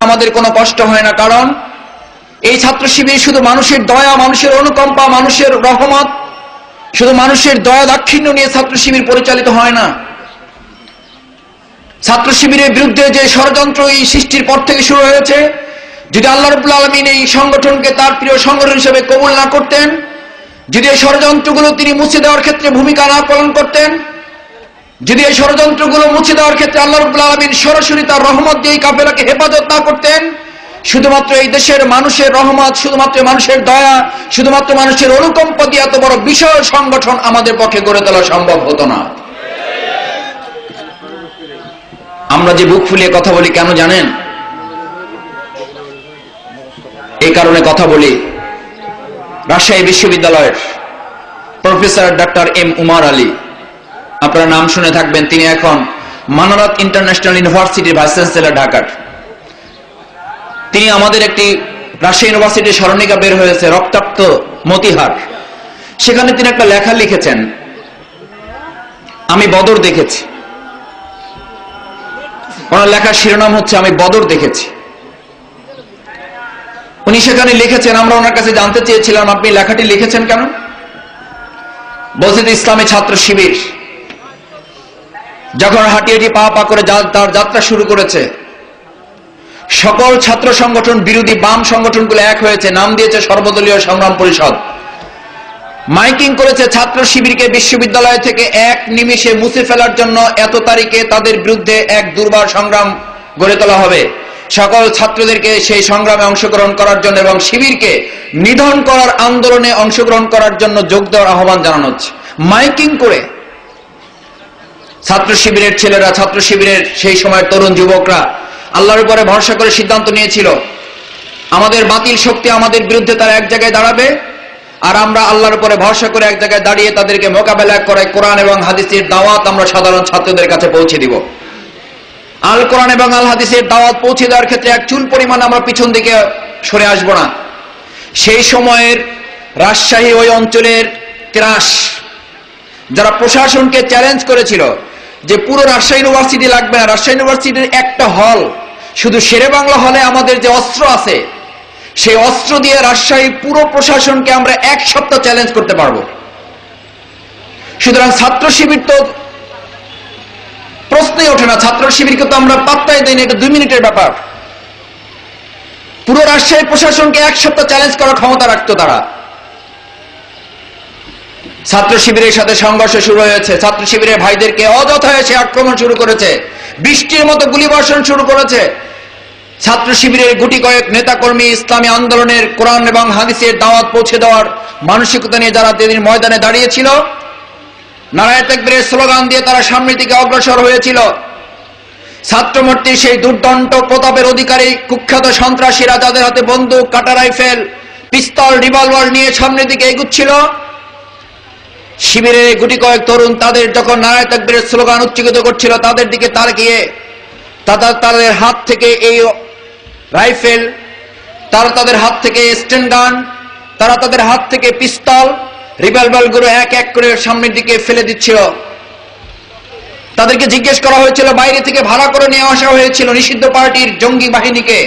আমাদের কোনো কষ্ট হয় না, কারণ এই ছাত্র শিবির শুধু মানুষের দয়া, মানুষের অনুকম্পা, মানুষের রহমত, শুধু মানুষের দয়া দাক্ষিণ্য নিয়ে ছাত্র শিবির পরিচালিত হয় না। ছাত্র শিবিরের বিরুদ্ধে যে ষড়যন্ত্র এই সৃষ্টির পর থেকে শুরু হয়েছে, যদি আল্লাহ রাব্বুল আলামিন এই সংগঠনকে তার প্রিয় সংগঠন হিসেবে কবুল না করতেন, যদি এই ষড়যন্ত্রগুলো তিনি মুছে দেওয়ার ক্ষেত্রে ভূমিকা না পালন করতেন, যদি এই ষড়যন্ত্রগুলো মুছে দেওয়ার ক্ষেত্রে আল্লাহ রাব্বুল আলামিন সরাসরি তার রহমত দিয়ে এই কাফেলাকে হেফাজত না করতেন, শুধুমাত্র এই দেশের মানুষের রহমত, শুধুমাত্র মানুষের দয়া, শুধুমাত্র মানুষের অনুকম্পা দিয়ে এত বড় বিশাল সংগঠন আমাদের পক্ষে গড়ে তোলা সম্ভব হতো না। আমরা যে বুক ফুলিয়ে কথা বলি কেন জানেন? এই কারণে কথা বলি, রাজশাহী বিশ্ববিদ্যালয়ের প্রফেসর ডক্টর এম উমার আলী, আপনারা নাম শুনে থাকবেন, তিনি এখন মানারাত ইন্টারন্যাশনাল ইউনিভার্সিটির ভাইস চ্যান্সেলর ঢাকার। তিনি আমাদের একটি রাজশাহী ইউনিভার্সিটির স্মরণিকা বের হয়েছে, রক্তাক্ত মতিহার, সেখানে তিনি একটা লেখা লিখেছেন, আমি বদর দেখেছি। ওনার লেখার শিরোনাম হচ্ছে আমি বদর দেখেছি। উনি সেখানে লিখেছেন, আমরা ওনার কাছে জানতে চেয়েছিলাম আপনি লেখাটি লিখেছেন কেন? বলছে যে ইসলামী ছাত্র শিবির যখন হাঁটিয়ে পা পা করে তার যাত্রা শুরু করেছে, সকল ছাত্র সংগঠন বিরোধী বাম সংগঠনগুলো এক হয়েছে, নাম দিয়েছে সর্বদলীয় সংগ্রাম পরিষদ। মাইকিং করেছে ছাত্র শিবিরকে বিশ্ববিদ্যালয় থেকে এক নিমিষে মুছে ফেলার জন্য, এত তারিখে তাদের বিরুদ্ধে এক দুর্বার সংগ্রাম গড়ে তোলা হবে, সকল ছাত্রদেরকে সেই সংগ্রামে অংশগ্রহণ করার জন্য এবং শিবিরকে নিধন করার আন্দোলনে অংশগ্রহণ করার জন্য যোগ দেওয়ার আহ্বান জানানো হচ্ছে। মাইকিং করে ছাত্র শিবিরের ছেলেরা, ছাত্র শিবিরের সেই সময়ের তরুণ যুবকরা আল্লাহর উপরে ভরসা করে সিদ্ধান্ত নিয়েছিল, আমাদের বাতিল শক্তি আমাদের বিরুদ্ধে তারা এক জায়গায় দাঁড়াবে, আর আমরা আল্লাহর উপরে ভরসা করে এক জায়গায় দাঁড়িয়ে তাদেরকে মোকাবেলা করে কোরআন এবং হাদিসের দাওয়াত আমরা সাধারণ ছাত্রদের কাছে পৌঁছে দিব। আল কোরআন এবং আল হাদিসের দাওয়াত পৌঁছে দেওয়ার ক্ষেত্রে এক চুল পরিমাণ আমরা পিছন দিকে সরে আসব না। সেই সময়ের রাজশাহী ওই অঞ্চলের ত্রাস, যারা প্রশাসনকে চ্যালেঞ্জ করেছিল যে পুরো রাজশাহী ইউনিভার্সিটি লাগবে না, রাজশাহী ইউনিভার্সিটির একটা হল, শুধু শেরে বাংলা হলে আমাদের যে অস্ত্র আছে সেই অস্ত্র দিয়ে রাজশাহী পুরো প্রশাসনকে আমরা এক সপ্তাহ চ্যালেঞ্জ করতে পারবো। সুতরাং ছাত্র শিবির তো প্রশ্নই ওঠে না, ছাত্র শিবিরকে তো আমরা পাত্তাই দেই না, এটা 2 মিনিটের ব্যাপার। পুরো রাজশাহী প্রশাসনকে এক সপ্তাহ চ্যালেঞ্জ করার ক্ষমতা রাখতো তারা। ছাত্র শিবিরের সাথে সংঘর্ষ শুরু হয়েছে, ছাত্র শিবিরের ভাইদেরকে অযথা এসে আক্রমণ শুরু করেছে, বৃষ্টির মতো গুলিবর্ষণ শুরু করেছে। ছাত্র শিবিরের গুটি কয়েক নেতাকর্মী ইসলামী আন্দোলনের কোরআন এবং হাদিসের দাওয়াত পৌঁছে দেওয়ার মানসিকতা নিয়ে যারা সেদিন ময়দানে দাঁড়িয়েছিল, নারায়ে তাকবীরের স্লোগান দিয়ে তারা সামনের দিকে অগ্রসর হয়েছিল। ছাত্রমূর্তির সেই দুর্দণ্ড প্রতাপের অধিকারী কুখ্যাত সন্ত্রাসীরা যাদের হাতে বন্দুক, কাটা রাইফেল, পিস্তল, রিভলভার নিয়ে সামনের দিকে এগুচ্ছিল, শিবিরের গুটি কয়েক তরুণ তাদের যখন নারায়ে তাকবীরের স্লোগান উচ্চারিত করছিল, তাদের দিকে তাকিয়ে তাদের হাত থেকে এই রাইফেল, তারা তাদের হাত থেকে স্টেন গান, তারা তাদের হাত থেকে পিস্তল, রিভলভারগুলো এক এক করে সামনের দিকে ফেলে দিচ্ছিল। তাদেরকে জিজ্ঞেস করা হয়েছিল, বাইরে থেকে ভাড়া করে নিয়ে আসা হয়েছিল নিষিদ্ধ পার্টির জঙ্গি বাহিনীকে,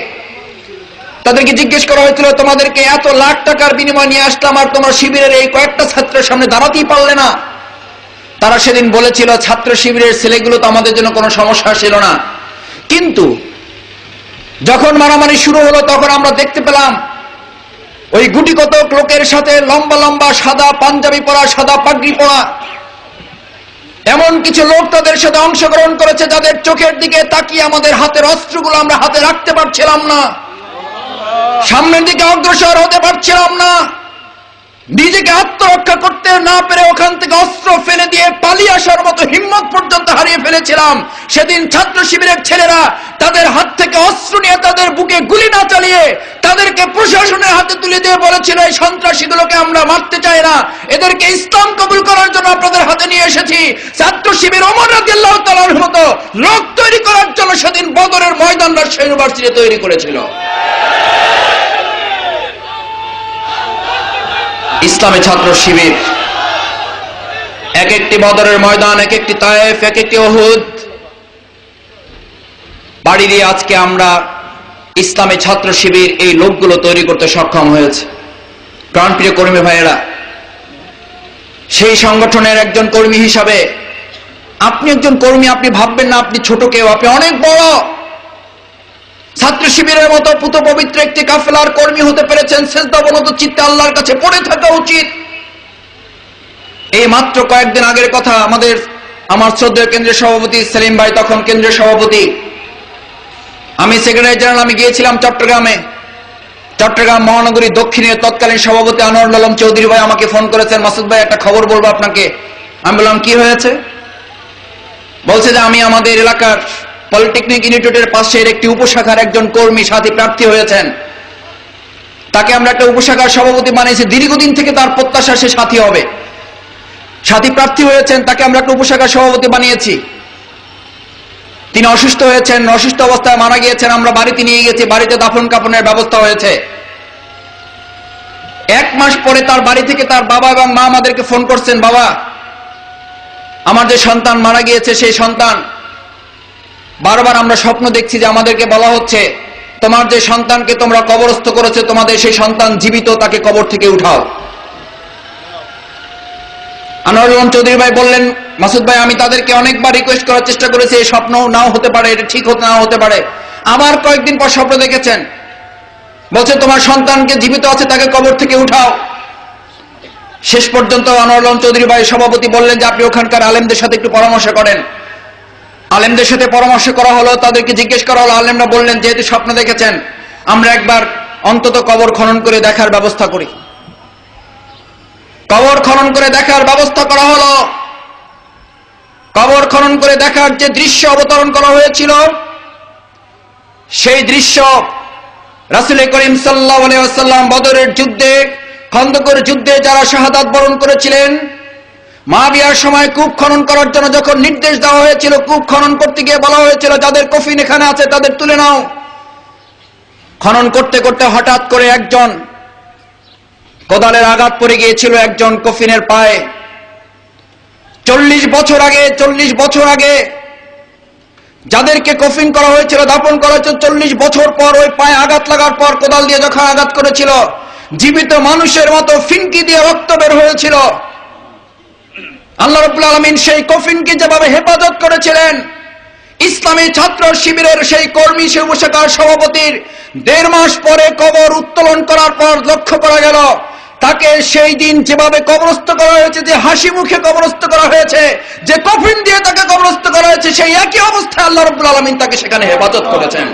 তাদেরকে জিজ্ঞেস করা হয়েছিল তোমাদেরকে এত লাখ টাকার বিনিময় নিয়ে আসলাম আর তোমার শিবিরের এই কয়েকটা ছাত্রের সামনে দাঁড়াতেই পারলে না। তারা সেদিন বলেছিল ছাত্র শিবিরের ছেলেগুলো তো আমাদের জন্য কোনো সমস্যা ছিল না, কিন্তু যখন মারামারি শুরু হলো তখন আমরা দেখতে পেলাম ওই গুটি কতক লোকের সাথে লম্বা লম্বা সাদা পাঞ্জাবি পরা, সাদা পাগড়ি পরা এমন কিছু লোক তাদের সাথে অংশগ্রহণ করেছে, যাদের চোখের দিকে তাকিয়ে আমাদের হাতের অস্ত্রগুলো আমরা হাতে রাখতে পারছিলাম না, সামনের দিকে অগ্রসর হতে পারছিলাম না, নিজেকে আত্মরক্ষা করতে না পেরে ওখান থেকে অস্ত্র ফেলে দিয়ে পালিয়ে আসার মতো হিম্মত পর্যন্ত হারিয়ে ফেলেছিলাম। সেদিন ছাত্র শিবিরের ছেলেরা তাদের হাত থেকে অস্ত্র নিয়ে তাদের বুকে গুলি না চালিয়ে তাদেরকে প্রশাসনের হাতে তুলে দিয়ে বলেছিল এই সন্ত্রাসীগুলোকে আমরা মারতে চাই না, এদেরকে ইসলাম কবুল করার জন্য আপনাদের হাতে নিয়ে এসেছি। ছাত্র শিবির ওমর রাদিয়াল্লাহু তাআলার মতো লোক তৈরি করার জন্য সেদিন বদরের ময়দান রাজশাহী ইউনিভার্সিটি তৈরি করেছিল। ইসলামী ছাত্র শিবির এক একটি বদরের ময়দান, এক একটি তায়েফ, এক একটি উহুদ বাড়ি দিয়ে আজকে আমরা ইসলামী ছাত্র শিবির এই লোকগুলো তৈরি করতে সক্ষম হয়েছে। প্রাণপ্রিয় কর্মী ভাইয়েরা, সেই সংগঠনের একজন কর্মী হিসাবে আপনি একজন কর্মী, আপনি ভাববেন না আপনি ছোট কেউ, আপনি অনেক বড়। ছাত্র শিবিরের মতো পুত পবিত্র একটি কাফেলার কর্মী হতে পেরেছেন। সেজদাবনত চিত্তে আল্লাহর কাছে পড়ে থাকা উচিত। এই মাত্র কয়েকদিন আগের কথা, আমার শ্রদ্ধেয় কেন্দ্রীয় সভাপতি সেলিম ভাই, তখন কেন্দ্রীয় সভাপতি, আমি সেক্রেটারি জেনারেল, আমি গিয়েছিলাম চট্টগ্রাম মহানগরী দক্ষিণের তৎকালীন সভাপতি আনোয়ারুল আলম চৌধুরী ভাই আমাকে ফোন করেছেন, মাসুদ ভাই একটা খবর বলবো আপনাকে। আমি বললাম কি হয়েছে? বলছে যে আমি আমাদের এলাকার পলিটেকনিক ইনস্টিটিউটের পাশের একটি উপশাখার একজন কর্মী সাথী প্রার্থী হয়েছেন, তাকে আমরা একটা উপশাখার সভাপতি বানিয়েছি। দীর্ঘদিন থেকে তার প্রত্যাশা সে সাথী হবে, সাথী প্রার্থী হয়েছেন, তাকে আমরা একটা উপশাখার সভাপতি বানিয়েছি। তিনি অসুস্থ হয়েছেন, অসুস্থ অবস্থায় মারা গিয়েছেন। আমরা বাড়িতে নিয়ে গেছি, বাড়িতে দাফন কাফনের ব্যবস্থা হয়েছে। 1 মাস পরে তার বাড়ি থেকে তার বাবা এবং মা আমাদেরকে ফোন করছেন, বাবা আমার যে সন্তান মারা গিয়েছে, সেই সন্তান, বারবার আমরা স্বপ্ন দেখছি যে আমাদেরকে বলা হচ্ছে তোমার যে সন্তানকে তোমরা কবরস্থ করেছো, তোমাদের সেই সন্তান জীবিত, তাকে কবর থেকে উঠাও। আনোয়ারুল আলম চৌধুরী ভাই বললেন, মাসুদ ভাই আমি তাদেরকে অনেকবার রিকোয়েস্ট করার চেষ্টা করেছি, এই স্বপ্ন নাও হতে পারে, এটা ঠিক নাও হতে পারে। আবার কয়েকদিন পর স্বপ্ন দেখেছেন, বলছে তোমার সন্তানকে জীবিত আছে, তাকে কবর থেকে উঠাও। শেষ পর্যন্ত আনোয়ারুল আলম চৌধুরী ভাই সভাপতি বললেন যে আপনি ওখানকার আলেমদের সাথে একটু পরামর্শ করেন। আলেমদের সাথে পরামর্শ করা হলো, তাদেরকে জিজ্ঞেস করা হলো। আলেমরা বললেন যেহেতু স্বপ্ন দেখেছেন, আমরা একবার অন্তত কবর খনন করে দেখার ব্যবস্থা করি। কবর খনন করে দেখার ব্যবস্থা করা হলো। কবর খনন করে দেখার যে দৃশ্য অবতরণ করা হয়েছিল, সেই দৃশ্য রাসূল করিম সাল্লাল্লাহু আলাইহি ওয়াসাল্লাম বদরের যুদ্ধে, খন্দকের যুদ্ধে যারা শাহাদাত বরণ করেছিলেন, মুআবিয়ার সময় কূপ খনন করার জন্য যখন নির্দেশ দেওয়া হয়েছিল, কূপ খনন করতে গিয়ে বলা হয়েছিল যাদের কফিন এখানে আছে তাদের তুলে নাও। খনন করতে করতে হঠাৎ করে একজন কোদালের আঘাত পড়ে গিয়েছিল একজন কফিনের পায়ে। 40 বছর আগে যাদেরকে কফিন করা হয়েছিল, দাফন করা হয়েছিল, 40 বছর পর ওই পায়ে আঘাত লাগার পর কোদাল দিয়ে যখন আঘাত করেছিল, জীবিত মানুষের মতো ফিনকি দিয়ে রক্ত বের হয়েছিল। আল্লাহ রাব্বুল আলামিন সেই কফিনকে যেভাবে হেফাজত করেছিলেন, ইসলামী ছাত্র শিবিরের সেই কর্মী, সেই উপশাখার সভাপতির 1.5 মাস পরে কবর উত্তোলন করার পর লক্ষ্য করা গেল তাকে সেই দিন যেভাবে কবরস্থ করা হয়েছে, যে হাসি মুখে কবরস্থ করা হয়েছে, যে কফিন দিয়ে তাকে কবরস্থ করা হয়েছে, সেই একই অবস্থায় আল্লাহ রাব্বুল আলামিন তাকে সেখানে হেফাজত করেছেন।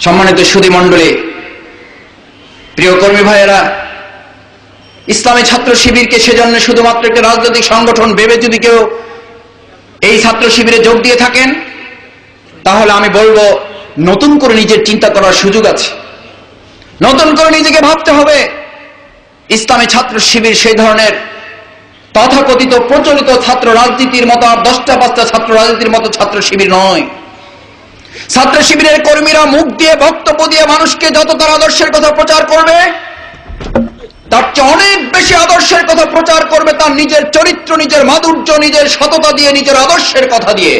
সম্মানিত সুধী মণ্ডলী, প্রিয় কর্মী ভাইয়েরা, ইসলামী ছাত্র শিবিরকে সেজন্য শুধুমাত্র একটি রাজনৈতিক সংগঠন ভেবে যদি কেউ এই ছাত্র শিবিরে যোগ দিয়ে থাকেন, তাহলে আমি বলবো নতুন করে নিজের চিন্তা করার সুযোগ আছে, নতুন করে নিজেকে ভাবতে হবে। ইসলামী ছাত্র শিবির সেই ধরনের তথাকথিত প্রচলিত ছাত্র রাজনীতির মতো, আর 10টা-5টা ছাত্র রাজনীতির মতো ছাত্র শিবির নয়। ছাত্র শিবিরের কর্মীরা মুখ দিয়ে, বক্তব্য দিয়ে মানুষকে যত তার আদর্শের কথা প্রচার করবে, তার চেয়ে অনেক বেশি আদর্শের কথা প্রচার করবে তার নিজের চরিত্র, নিজের মাধুর্য, নিজের সততা দিয়ে, নিজের আদর্শের কথা দিয়ে।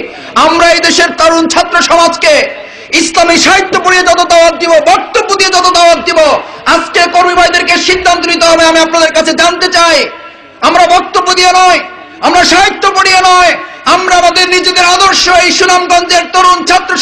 আমরা এই দেশের তরুণ ছাত্র সমাজকে ইসলামী সাহিত্য পড়িয়ে যত দাওয়াত দিব, বক্তব্য দিয়ে যত দাওয়াত দিব, আজকে কর্মী ভাইদেরকে সিদ্ধান্ত নিতে হবে। আমি আপনাদের কাছে জানতে চাই, আমরা বক্তব্য দিয়ে নয়, আমরা সাহিত্য পড়িয়ে নয়, আমরা আমাদের নিজেদের আদর্শ এই সুনামগঞ্জের তরুণ ছাত্র